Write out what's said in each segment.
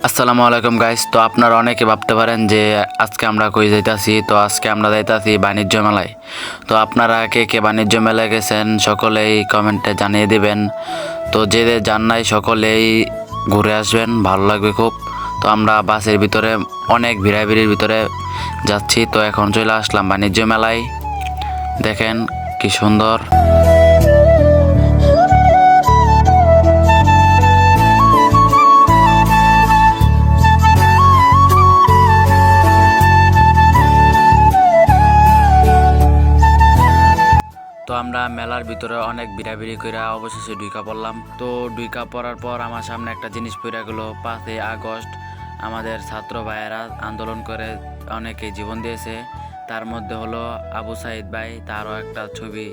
আসসালামু আলাইকুম গাইস। তো আপনারা অনেকে ভাবতে পারেন যে আজকে আমরা কই যাইতাছি। তো আজকে আমরা যাইতাছি বাণিজ্য মেলায়। তো আপনারা কে কে বাণিজ্য মেলায় গেছেন সকলেই কমেন্টে জানিয়ে দিবেন। তো যে যে যান নাই সকলেই ঘুরে আসবেন, ভালো লাগবে খুব। তো আমরা বাসের ভিতরে অনেক ভিড়াভিড়ির ভিতরে যাচ্ছি। তো এখন চলে আসলাম বাণিজ্য মেলায়, দেখেন কি সুন্দর। তো আমরা মেলার ভিতরে অনেক ভিড়াভিড়ি করে অবশেষে ঢুকা পড়লাম। তো ঢুকা পড়ার পর আমার সামনে একটা জিনিস পড়ে গেল। 5ই আগস্ট আমাদের ছাত্র ভাইয়েরা আন্দোলন করে অনেকে জীবন দিয়েছে। তার মধ্যে হলো আবু সাইদ ভাই, তারও একটা ছবি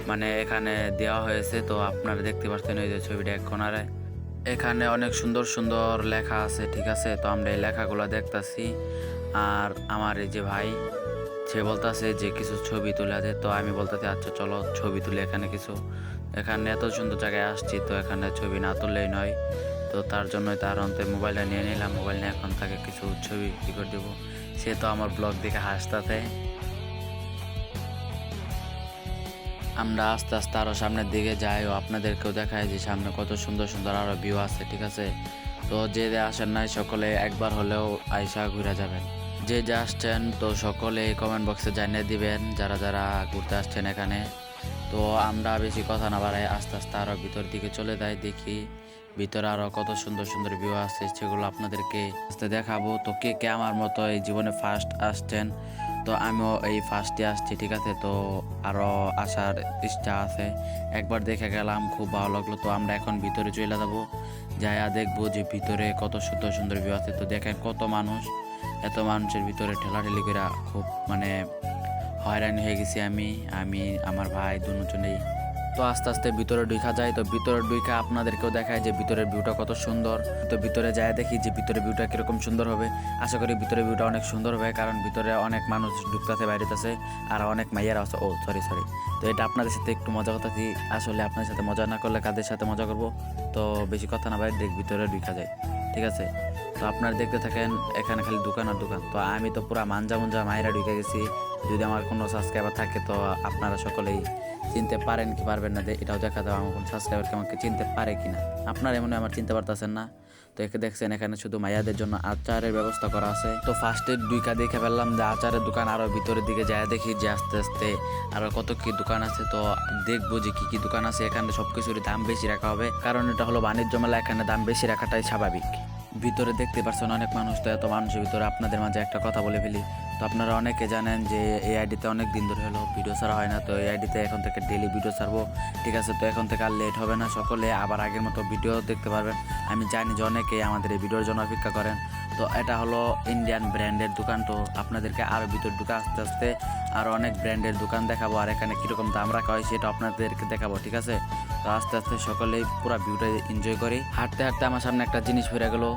মানে এখানে দেওয়া হয়েছে। তো আপনারা দেখতে পাচ্ছেন ওই যে ছবিটা এক কোণারে, এখানে অনেক সুন্দর সুন্দর লেখা আছে, ঠিক আছে। তো আমরা এই লেখাগুলো দেখতাছি। আর আমার এই যে ভাই, সে বলতেছে যে কিছু ছবি তুলে দে। তো আমি বলতেছি আচ্ছা চলো ছবি তুলে এখানে কিছু, এখানে এত সুন্দর জায়গায় আসছি, তো এখানে ছবি না তুললেই নয়। তো তার জন্যই তার অন্তে মোবাইলটা নিয়ে নিলাম। মোবাইল নিয়ে এখন তাকে কিছু ছবি কী করে দেবো। সে তো আমার ব্লগ দেখে হাসতাছে। আমরা আস্তে আস্তে আরও সামনের দিকে যাই ও আপনাদেরকেও দেখায় যে সামনে কত সুন্দর সুন্দর আরও ভিউ আছে, ঠিক আছে। তো যে যে আসেন নাই সকলে একবার হলেও আইসা ঘুরে যাবেন। যে যে আসছেন তো সকলে কমেন্ট বক্সে জানিয়ে দিবেন যারা যারা ঘুরতে আসছেন এখানে। তো আমরা বেশি কথা না বাড়াই আস্তে আস্তে আরও ভিতর দিকে চলে যাই, দেখি ভিতরে আরও কত সুন্দর সুন্দর ভিউ আছে, সেগুলো আপনাদেরকে আস্তে দেখাবো। তো কে কে আমার মতো এই জীবনে ফার্স্ট আসছেন, তো আমিও এই ফার্স্টে আসছি, ঠিক আছে। তো আরও আসার ইচ্ছা আছে। একবার দেখে গেলাম, খুব ভালো লাগলো। তো আমরা এখন ভিতরে চলে যাবো, যাইয়া দেখবো যে ভিতরে কত সুন্দর সুন্দর ভিউ আছে। তো দেখেন কত মানুষ, এত মানুষের ভিতরে ঠেলাঠেলি করে খুব মানে হয়রানি হয়ে গেছি আমি আমি আমার ভাই দুজনেই। তো আস্তে আস্তে ভিতরে ঢুকা যায়। তো ভিতরে ঢুকা আপনাদেরকেও দেখায় যে ভিতরের ভিউটা কত সুন্দর। তো ভিতরে যায় দেখি যে ভিতরে ভিউটা কিরকম সুন্দর হবে। আশা করি ভিতরে ভিউটা অনেক সুন্দর হবে, কারণ ভিতরে অনেক মানুষ ঢুকতেছে বাইরেতেছে আর অনেক মাইয়ারা আছে। ও সরি সরি। তো এটা আপনাদের সাথে একটু মজা করতেছি, আসলে আপনাদের সাথে মজা না করলে কাদের সাথে মজা করব। তো বেশি কথা না ভাই, ভিতরে ঢুকা যায়, ঠিক আছে। তো আপনারা দেখতে থাকেন, এখানে খালি দোকান আর দোকান। তো আমি তো পুরা মাঞ্জা মুঞ্জা মায়েরা ঢুকে গেছি। যদি আমার কোনো সাবস্ক্রাইবার থাকে তো আপনারা সকলেই চিনতে পারেন কি পারবেন না, এটাও দেখা দাও আমার কোনো সাবস্ক্রাইবারকে আমাকে চিনতে পারে কি না। আপনারা এমন আমার চিনতে পারতেছেন না। তো একে দেখছেন এখানে শুধু মাইয়াদের জন্য আচারের ব্যবস্থা করা আছে। তো ফার্স্টে দুইকা দেখে ফেললাম যে আচারের দোকান, আরও ভিতরের দিকে যায় দেখি যে আস্তে আস্তে আরও কত কি দোকান আছে। তো দেখবো যে কি কি দোকান আছে। এখানে সব কিছুরই দাম বেশি রাখা হবে, কারণ এটা হলো বাণিজ্য মেলা, এখানে দাম বেশি রাখাটাই স্বাভাবিক। ভিতরে দেখতে পাচ্ছেন অনেক মানুষ। তো এত মানুষের ভিতরে আপনাদের মাঝে একটা কথা বলে ফেলি। তো আপনারা অনেকে জানেন যে এই আইডিতে অনেক দিন ধরে হলো ভিডিও ছাড়া হয় না। তো এই আইডিতে এখন থেকে ডেলি ভিডিও ছাড়বো, ঠিক আছে। তো এখন থেকে আর লেট হবে না, সকলে আবার আগের মতো ভিডিও দেখতে পারবেন। আমি জানি যে অনেকেই আমাদের এই ভিডিওর জন্য অপেক্ষা করেন। তো এটা হলো ইন্ডিয়ান ব্র্যান্ডের দোকান। তো আপনাদেরকে আরও ভিতর ঢুকে আস্তে আস্তে আরও অনেক ব্র্যান্ডের দোকান দেখাবো, আর এখানে কীরকম দাম রাখা হয় সেটা আপনাদেরকে দেখাবো, ঠিক আছে। তো আস্তে আস্তে সকলেই পুরো ভিউটা এনজয় করি। হাঁটতে হাঁটতে আমার সামনে একটা জিনিস ফিরে গেলো।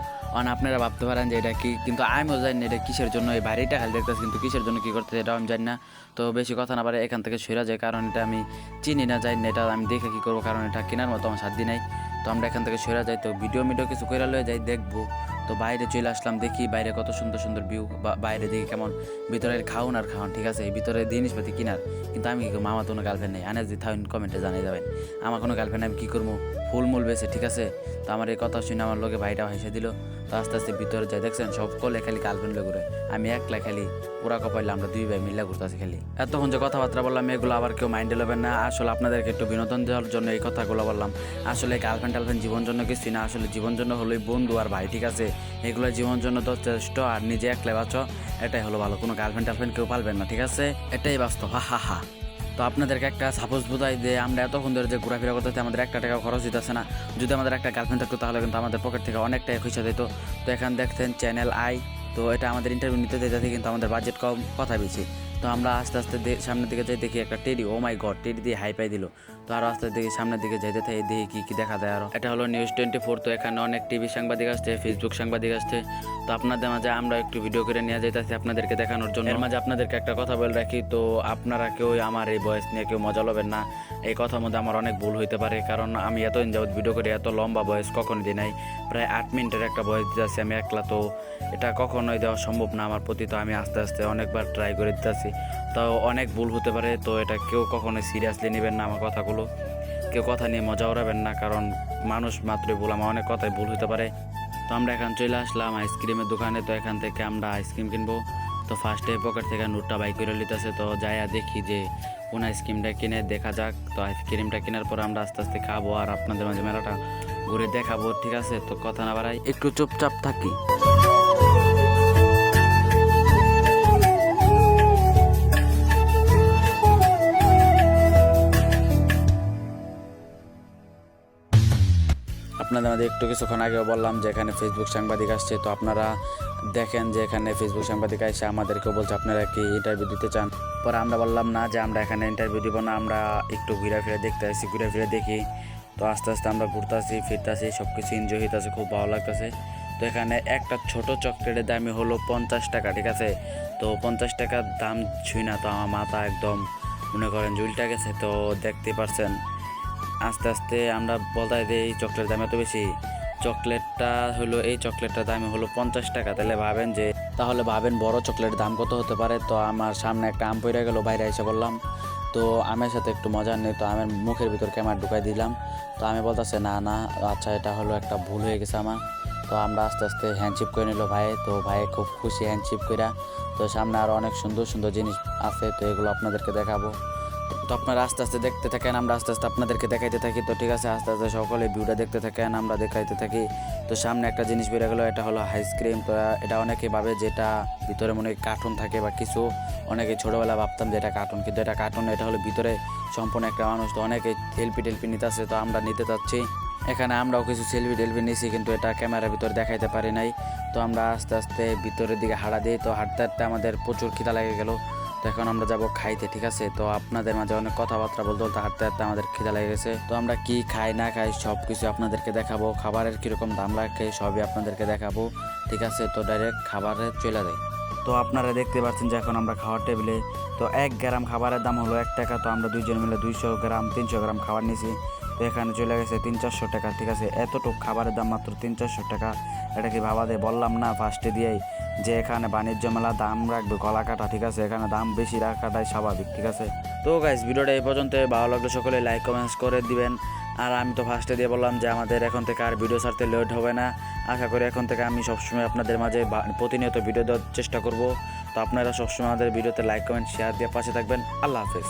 আপনারা ভাবতে পারেন যে এটা কি, কিন্তু আমিও জানি না এটা কিসের জন্য। এই বাইরেটা খালি দেখতেছি, কিন্তু কিসের জন্য কী করতেছে এটাও আমি জানি না। তো বেশি কথা না পারে এখান থেকে সরে যায়, কারণ এটা আমি চিনি না, জানি না। এটা আমি দেখে কী করবো, কারণ এটা কেনার মতো আমার সাধ্য নাই। তো আমরা এখান থেকে সরে যাই। তো ভিডিও কিছু করে লয়ে যাই, দেখবো। তো বাইরে চলে আসলাম, দেখি বাইরে কত সুন্দর সুন্দর ভিউ। বাইরে দেখি কেমন ভিতরের খাওন আর খাওয়ান, ঠিক আছে। এই ভিতরে জিনিসপাতি কিনার, কিন্তু আমি কি করবো, আমার তো কোনো গার্লফ্রেন্ড নেই। আনে যদি থাউন কমেন্টে জানিয়ে যাবেন। আমার কোনো গার্লফ্রেন্ড আমি কী করবো, ফুলমূল বেছে, ঠিক আছে। তো আমার এই কথা শুনে আমার লোকে ভাইটা হেসে দিল। তো আস্তে আস্তে ভিতরে যাই, দেখছেন সকলে খালি গার্লফ্রেন্ড লোক ঘুরে, আমি একলা খালি পুরা কপাইলে আমরা দুই ভাই মিলে ঘুরতে আছি খালি। এতক্ষণ যে কথাবার্তা বললাম এগুলো আবার কেউ মাইন্ডে নেবেন না, আসলে আপনাদেরকে একটু বিনোদন দেওয়ার জন্য এই কথাগুলো বললাম। আসলে গার্লফ্রেন্ড জীবন জন্য কিছুই না, আসলে জীবন জন্য হলোই বন্ধু আর ভাই, ঠিক আছে। এগুলো জীবন জন্য যথেষ্ট, আর নিজে একলা বাঁচো, এটাই হলো ভালো। কোনো গার্লফ্রেন্ড কেউ পালবেন না, ঠিক আছে, এটাই বাস্তব। হা হা হা। তো আপনাদেরকে একটা সাপোজ বোঝাই যে আমরা এতক্ষণ ধরে যে ঘোরাফেরা করতেছি আমাদের একটা টাকা খরচ দিতেছে না। যদি আমাদের একটা গার্লফ্রেন্ড থাকতো তাহলে কিন্তু আমাদের পকেট থেকে অনেকটাই খুঁজে দিত। তো এখানে দেখছেন চ্যানেল আই, তো এটা আমাদের ইন্টারভিউ নিতে যেতে কিন্তু আমাদের বাজেট কম, কথা বেশি। তো আমরা আস্তে আস্তে সামনের দিকে যাই, দেখি একটা টেডি, ও মাই গড, টেডি দিয়ে হাই পাই দিল। তো আরও আস্তে দেখি সামনের দিকে যাইতে থাকি, দেখি কী কী দেখা যায় আরও। এটা হলো নিউজ 24। তো এখানে অনেক টিভি সাংবাদিক আসছে, ফেসবুক সাংবাদিক আসছে। তো আপনাদের মাঝে আমরা একটু ভিডিও করে নিয়ে যাইতেছি আপনাদেরকে দেখানোর জন্য। এর মাঝে আপনাদেরকে একটা কথা বলে রাখি, তো আপনারা কেউ আমার এই ভয়েস নিয়ে কেউ মজা লবেন না। এই কথার মধ্যে আমার অনেক ভুল হইতে পারে, কারণ আমি এতদিন যাবত ভিডিও করি, এত লম্বা ভয়েস কখনো দিই নাই। প্রায় 8 মিনিটের একটা ভয়েস দিতেছি আমি একলা, তো এটা কখনোই দেওয়া সম্ভব না আমার প্রতি। তো আমি আস্তে আস্তে অনেকবার ট্রাই করে দিতেছি, তো অনেক ভুল হতে পারে। তো এটা কেউ কখনোই সিরিয়াসলি নেবেন না আমার কথাগুলো, কেউ কথা নিয়ে মজা উড়াবেন না, কারণ মানুষ মাত্রই ভুল, আমার অনেক কথাই ভুল হতে পারে। তো আমরা এখন চলে আসলাম আইসক্রিমের দোকানে। তো এখান থেকে আমরা আইসক্রিম কিনবো। তো ফার্স্টে পকেট থেকে নোটটা বাই করে নিতেছে। তো যাইয়া দেখি যে কোন আইসক্রিমটা কিনে দেখা যাক। তো আইসক্রিমটা কেনার পর আমরা আস্তে আস্তে খাবো আর আপনাদের মাঝে মেলাটা ঘুরে দেখাবো, ঠিক আছে? তো কথা না বাড়াই, একটু চুপচাপ থাকি। আপনাদের মধ্যে একটু কিছুক্ষণ আগেও বললাম যে এখানে ফেসবুক সাংবাদিক আসছে। তো আপনারা দেখেন যে এখানে ফেসবুক সাংবাদিক এসে আমাদেরকেও বলছে আপনারা কি ইন্টারভিউ দিতে চান। পরে আমরা বললাম না, যে আমরা এখানে ইন্টারভিউ দিব না, আমরা একটু ঘুরে ফিরে দেখতে আসছি, ঘুরে ফিরে দেখি। তো আস্তে আস্তে আমরা ঘুরতেছি ফিরতেছি, সব কিছু এনজয় হইতেছে, খুব ভালো লাগতেছে। তো এখানে একটা ছোট চকলেটের দামই হলো 50 টাকা, ঠিক আছে? তো 50 টাকার দাম ছুঁই না, তো আমার মাথা একদম মনে করেন জুলটা গেছে। তো দেখতে পারছেন আস্তে আস্তে আমরা বলতে এই চকলেটের দাম এত বেশি। চকলেটটা হলো, এই চকলেটটার দাম হলো 50 টাকা। তাহলে ভাবেন বড় চকলেটের দাম কত হতে পারে। তো আমার সামনে একটা আম পড়ে গেল, বাইরে এসে বললাম। তো আমের সাথে একটু মজা নেই, তো আমের মুখের ভিতর ক্যামেরা ঢুকাই দিলাম। তো আমি বলতেছে না না, আচ্ছা এটা হলো একটা ভুল হয়ে গেছে আমার। তো আমরা আস্তে আস্তে হ্যান্ডশিপ করে নিল ভাই। তো ভাই খুব খুশি হ্যান্ডশিপ কইরা। তো সামনে আরও অনেক সুন্দর সুন্দর জিনিস আছে, তো এগুলো আপনাদেরকে দেখাবো। তো আপনারা আস্তে আস্তে দেখতে থাকেন, আমরা আস্তে আস্তে আপনাদেরকে দেখাইতে থাকি। তো ঠিক আছে, আস্তে আস্তে সকলে ভিউটা দেখতে থাকেন, আমরা দেখাইতে থাকি। তো সামনে একটা জিনিস বেড়ে গেলো, এটা হলো আইসক্রিম। তো এটা অনেকে ভাবে যেটা ভিতরে মনে হয় কার্টুন থাকে বা কিছু, অনেকে ছোটোবেলা ভাবতাম যে এটা কার্টুন, কিন্তু এটা কার্টুন, এটা হলো ভিতরে সম্পূর্ণ একটা মানুষ। তো অনেকে সেলফি নিতে আসে, তো আমরা নিতে চাচ্ছি। এখানে আমরাও কিছু সেলফি নিয়েছি, কিন্তু এটা ক্যামেরার ভিতরে দেখাইতে পারি নাই। তো আমরা আস্তে আস্তে ভিতরের দিকে হাঁটা দিই। তো হাঁটতে হাঁটতে আমাদের প্রচুর খিদা লেগে গেল। তো এখন আমরা যাব খাইতে, ঠিক আছে? তো আপনাদের মাঝে অনেক কথাবার্তা বলতে বলতে হাঁটতে হাঁটতে আমাদের খিদা লেগে গেছে। তো আমরা কি খাই না খাই সব কিছু আপনাদেরকে দেখাবো, খাবারের কীরকম দাম রাখে সবই আপনাদেরকে দেখাবো, ঠিক আছে? তো ডাইরেক্ট খাবারে চলে যায়। তো আপনারা দেখতে পাচ্ছেন যে এখন আমরা খাওয়ার টেবিলে। তো 1 গ্রাম খাবারের দাম হলো 1 টাকা। তো আমরা দুইজন মিলে 200 গ্রাম 300 গ্রাম খাবার নিয়েছি। তো এখানে চলে গেছে 300-400 টাকা, ঠিক আছে? এতটুকু খাবারের দাম মাত্র 300-400 টাকা। এটা কি ভাবা দেয়? বললাম না ফার্স্টে দিয়েই যে এখানে বাণিজ্য মেলা দাম রাখবে গলা কাটা, ঠিক আছে? এখানে দাম বেশি রাখাটাই স্বাভাবিক, ঠিক আছে? তো গাইস, ভিডিওটা এই পর্যন্ত। ভালো লাগলে সকলে লাইক কমেন্টস করে দিবেন। আর আমি তো ফার্স্টে দিয়ে বললাম যে আমাদের এখন থেকে আর ভিডিও ছাড়তে লেট হবে না। আশা করি এখন থেকে আমি সবসময় আপনাদের মাঝে প্রতিনিয়ত ভিডিও দেওয়ার চেষ্টা করব। তো আপনারা সবসময় আমাদের ভিডিওতে লাইক কমেন্ট শেয়ার দিয়ে পাশে থাকবেন। আল্লাহ হাফেজ।